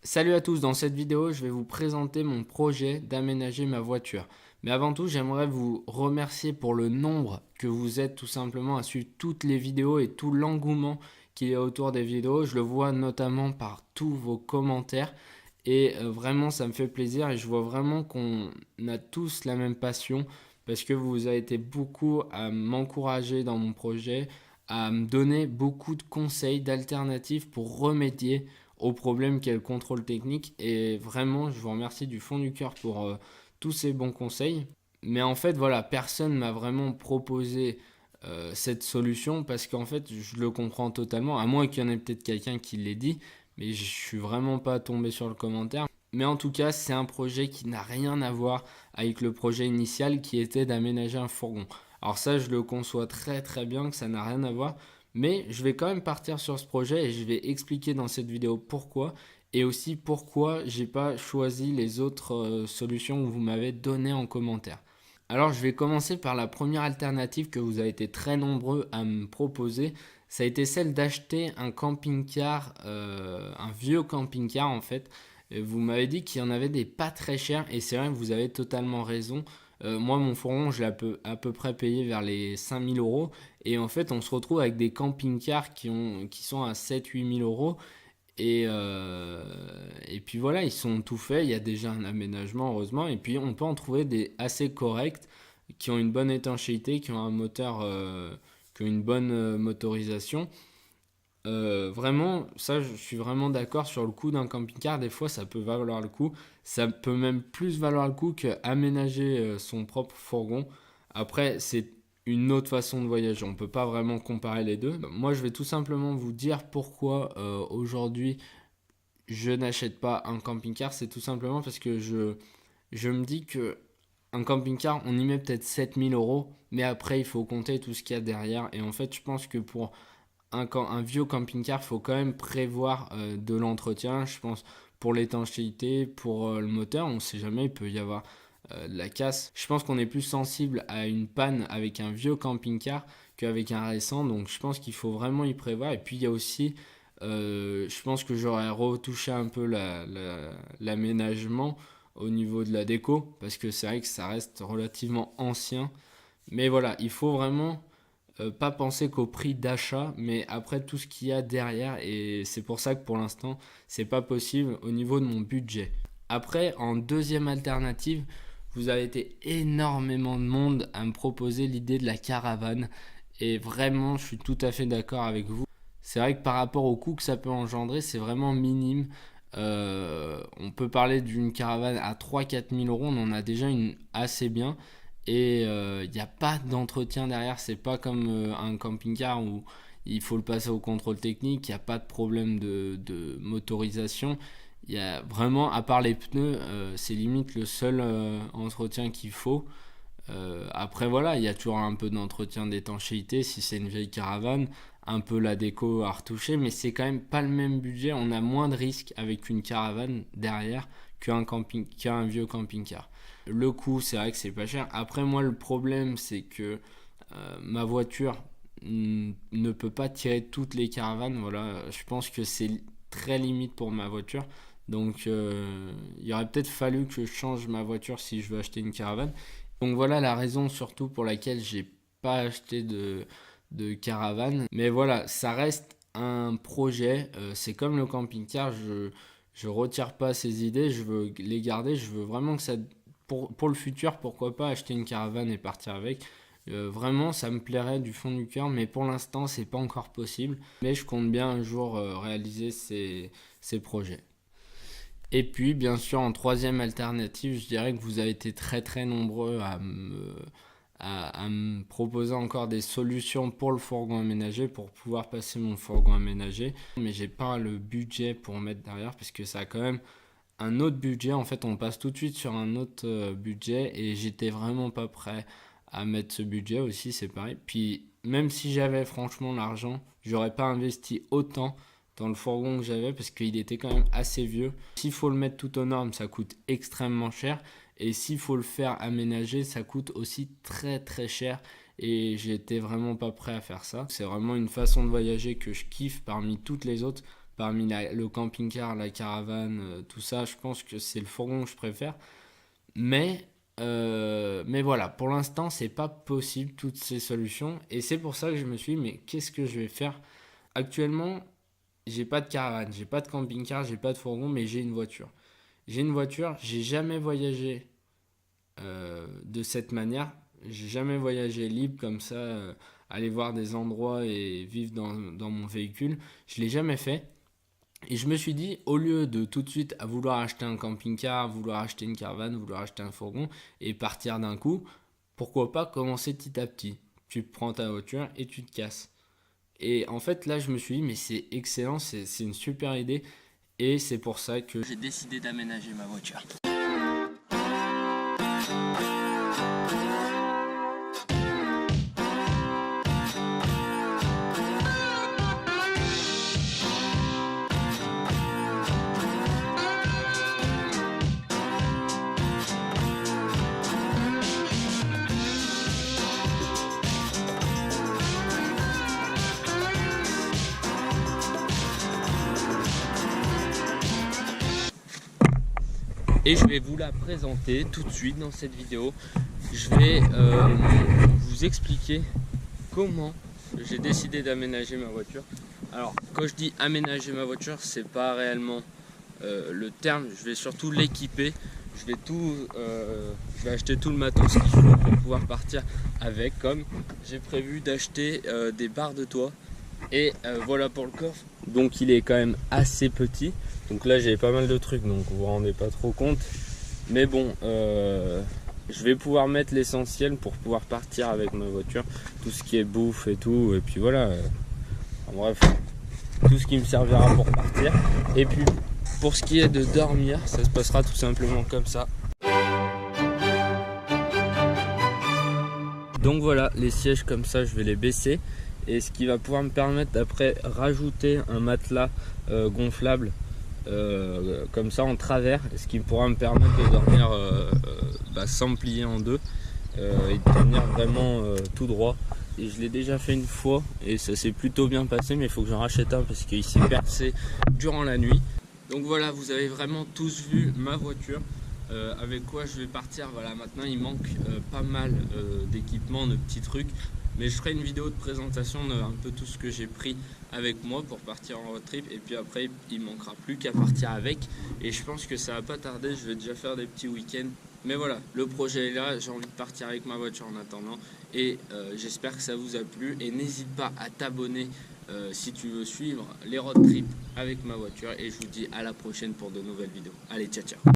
Salut à tous, dans cette vidéo, je vais vous présenter mon projet d'aménager ma voiture. Mais avant tout, j'aimerais vous remercier pour le nombre que vous êtes tout simplement à suivre toutes les vidéos et tout l'engouement qu'il y a autour des vidéos. Je le vois notamment par tous vos commentaires et vraiment ça me fait plaisir et je vois vraiment qu'on a tous la même passion parce que vous avez été beaucoup à m'encourager dans mon projet, à me donner beaucoup de conseils, d'alternatives pour remédier au problème qu'est le contrôle technique. Et vraiment, je vous remercie du fond du cœur pour tous ces bons conseils. Mais en fait, voilà, personne m'a vraiment proposé cette solution parce qu'en fait, je le comprends totalement, à moins qu'il y en ait peut-être quelqu'un qui l'ait dit, mais je suis vraiment pas tombé sur le commentaire. Mais en tout cas, c'est un projet qui n'a rien à voir avec le projet initial qui était d'aménager un fourgon. Alors ça, je le conçois très très bien que ça n'a rien à voir, mais je vais quand même partir sur ce projet et je vais expliquer dans cette vidéo pourquoi et aussi pourquoi j'ai pas choisi les autres solutions que vous m'avez données en commentaire. Alors je vais commencer par la première alternative que vous avez été très nombreux à me proposer. Ça a été celle d'acheter un camping-car, un vieux camping-car en fait. Vous m'avez dit qu'il y en avait des pas très chers et c'est vrai que vous avez totalement raison. Moi mon fourgon je l'ai à peu près payé vers les 5 000 € et en fait on se retrouve avec des camping-cars qui sont à 7 000 à 8 000 € et puis voilà, ils sont tout faits, il y a déjà un aménagement heureusement, et puis on peut en trouver des assez corrects, qui ont une bonne étanchéité, qui ont un moteur, qui ont une bonne motorisation. Vraiment, ça je suis vraiment d'accord sur le coût d'un camping-car, des fois ça peut valoir le coup, ça peut même plus valoir le coup qu'aménager son propre fourgon. Après, c'est une autre façon de voyager, on ne peut pas vraiment comparer les deux. Moi je vais tout simplement vous dire pourquoi aujourd'hui je n'achète pas un camping-car, c'est tout simplement parce que je me dis que un camping-car, on y met peut-être 7 000 €, mais après, il faut compter tout ce qu'il y a derrière. Et en fait, je pense que pour un vieux camping-car, il faut quand même prévoir de l'entretien. Je pense pour l'étanchéité, pour le moteur, on ne sait jamais, il peut y avoir de la casse. Je pense qu'on est plus sensible à une panne avec un vieux camping-car qu'avec un récent, donc je pense qu'il faut vraiment y prévoir. Et puis, il y a aussi je pense que j'aurais retouché un peu l'aménagement au niveau de la déco, parce que c'est vrai que ça reste relativement ancien. Mais voilà, il faut vraiment pas penser qu'au prix d'achat, mais après tout ce qu'il y a derrière, et c'est pour ça que pour l'instant, c'est pas possible au niveau de mon budget. Après, en deuxième alternative, vous avez été énormément de monde à me proposer l'idée de la caravane, et vraiment, je suis tout à fait d'accord avec vous. C'est vrai que par rapport au coût que ça peut engendrer, c'est vraiment minime. On peut parler d'une caravane à 3 000 à 4 000 €, on en a déjà une assez bien. Et il n'y a pas d'entretien derrière, c'est pas comme un camping-car où il faut le passer au contrôle technique, il n'y a pas de problème de motorisation. Il y a vraiment, à part les pneus, c'est limite le seul entretien qu'il faut. Après voilà, il y a toujours un peu d'entretien d'étanchéité si c'est une vieille caravane, un peu la déco à retoucher, mais c'est quand même pas le même budget. On a moins de risques avec une caravane derrière qu'un vieux camping-car. Le coût, c'est vrai que c'est pas cher. Après moi, le problème, c'est que ma voiture ne peut pas tirer toutes les caravanes. Voilà, je pense que c'est très limite pour ma voiture. Donc il aurait peut-être fallu que je change ma voiture si je veux acheter une caravane. Donc voilà la raison surtout pour laquelle j'ai pas acheté de caravane. Mais voilà, ça reste un projet. C'est comme le camping-car, je retire pas ces idées, je veux les garder. Je veux vraiment que ça. Pour le futur, pourquoi pas acheter une caravane et partir avec. Vraiment, ça me plairait du fond du cœur, mais pour l'instant, c'est pas encore possible. Mais je compte bien un jour réaliser ces projets. Et puis, bien sûr, en troisième alternative, je dirais que vous avez été très très nombreux à me proposer encore des solutions pour le fourgon aménagé, pour pouvoir passer mon fourgon aménagé. Mais j'ai pas le budget pour mettre derrière, parce que ça a quand même un autre budget. En fait, on passe tout de suite sur un autre budget, et j'étais vraiment pas prêt à mettre ce budget aussi, c'est pareil. Puis, même si j'avais franchement l'argent, j'aurais pas investi autant dans le fourgon que j'avais parce qu'il était quand même assez vieux. S'il faut le mettre tout aux normes, ça coûte extrêmement cher. Et s'il faut le faire aménager, ça coûte aussi très très cher. Et j'étais vraiment pas prêt à faire ça. C'est vraiment une façon de voyager que je kiffe parmi toutes les autres parmi le camping-car, la caravane, tout ça, je pense que c'est le fourgon que je préfère. Mais voilà, pour l'instant, c'est pas possible toutes ces solutions. Et c'est pour ça que je me suis dit, mais qu'est-ce que je vais faire? Actuellement, j'ai pas de caravane, j'ai pas de camping-car, j'ai pas de fourgon, mais j'ai une voiture. J'ai une voiture, j'ai jamais voyagé de cette manière. J'ai jamais voyagé libre comme ça, aller voir des endroits et vivre dans mon véhicule. Je l'ai jamais fait. Et je me suis dit, au lieu de tout de suite à vouloir acheter un camping-car, vouloir acheter une caravane, vouloir acheter un fourgon et partir d'un coup, pourquoi pas commencer petit à petit. Tu prends ta voiture et tu te casses. Et en fait, là, je me suis dit, mais c'est excellent, c'est une super idée. Et c'est pour ça que j'ai décidé d'aménager ma voiture. Et je vais vous la présenter tout de suite dans cette vidéo. Je vais vous expliquer comment j'ai décidé d'aménager ma voiture. Alors, quand je dis aménager ma voiture, c'est pas réellement le terme. Je vais surtout l'équiper. Je vais acheter tout le matos qu'il faut pour pouvoir partir avec. Comme j'ai prévu d'acheter des barres de toit. Et voilà pour le coffre. Donc il est quand même assez petit. Donc là j'ai pas mal de trucs, donc vous vous rendez pas trop compte. Mais bon, je vais pouvoir mettre l'essentiel pour pouvoir partir avec ma voiture. Tout ce qui est bouffe et tout. Et puis voilà. En bref, tout ce qui me servira pour partir. Et puis pour ce qui est de dormir, ça se passera tout simplement comme ça. Donc voilà, les sièges comme ça, je vais les baisser. Et ce qui va pouvoir me permettre d'après rajouter un matelas gonflable comme ça en travers, ce qui pourra me permettre de dormir sans me plier en deux et de tenir vraiment tout droit. Et je l'ai déjà fait une fois et ça s'est plutôt bien passé, mais il faut que j'en rachète un parce qu'il s'est percé durant la nuit. Donc voilà, vous avez vraiment tous vu ma voiture. Avec quoi je vais partir. Voilà, maintenant il manque pas mal d'équipements, de petits trucs, mais je ferai une vidéo de présentation de un peu tout ce que j'ai pris avec moi pour partir en road trip, et puis après il manquera plus qu'à partir avec, et je pense que ça va pas tarder. Je vais déjà faire des petits week-ends, mais voilà, le projet est là, j'ai envie de partir avec ma voiture en attendant, et j'espère que ça vous a plu, et n'hésite pas à t'abonner si tu veux suivre les road trips avec ma voiture, et je vous dis à la prochaine pour de nouvelles vidéos. Allez, ciao ciao.